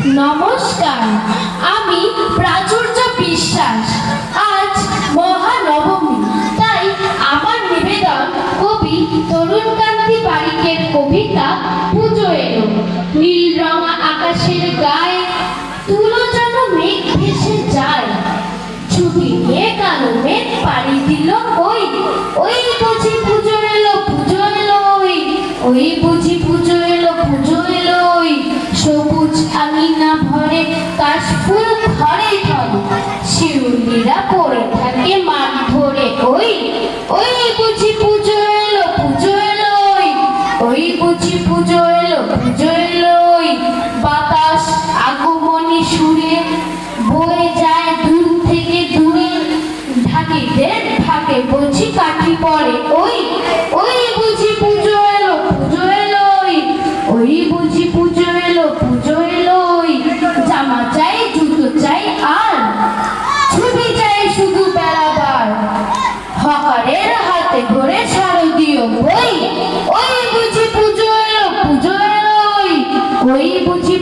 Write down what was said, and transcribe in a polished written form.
নমস্কার, আমি প্রাচুর্য বিশ্বাস। আজ মহানবমী, তাই আমার নিবেদন কবি তরুণকান্তি পারিকের কবিতা পুজো এলো। নীল রঙা আকাশের গায়ে তুলো যেন মেঘ ভেসে যায়, ছুটি নিয়ে কালো মেঘ পাড়ি দিল ওই ওই বুঝি পুজো এলো, পুজো এলো ওই ওই বুঝি পুজো এলো, পুজো এলো ওই। সবুজ আঙিনা ভরে কাশফুল ঘরে ঘরে, শিউলিরা পড়ে থাকে মাঠ ভরে ওই ওই বুঝি পুজো এলো, পুজো এলো ওই ওই বুঝি পুজো এলো, পুজো এলো ওই। বাতাস আগমনী সুরে বয়ে যায় দূর থেকে দূরে, ঢাকিদের ঢাকে বুঝি কাঠি পড়ে ওই ওই বুঝি পুজো এলো, পুজো এলো ওই ওই বুঝি পুজো এলো, পুজো এলো ওই। জামা চাই, জুতো চাই, আর ছুটি চাই শুধু বেড়াবার, হকারের হাতে ধরে শারদীয় বই ওই বুঝি পুজো এলো, পুজো এলো ওই ওই বুঝি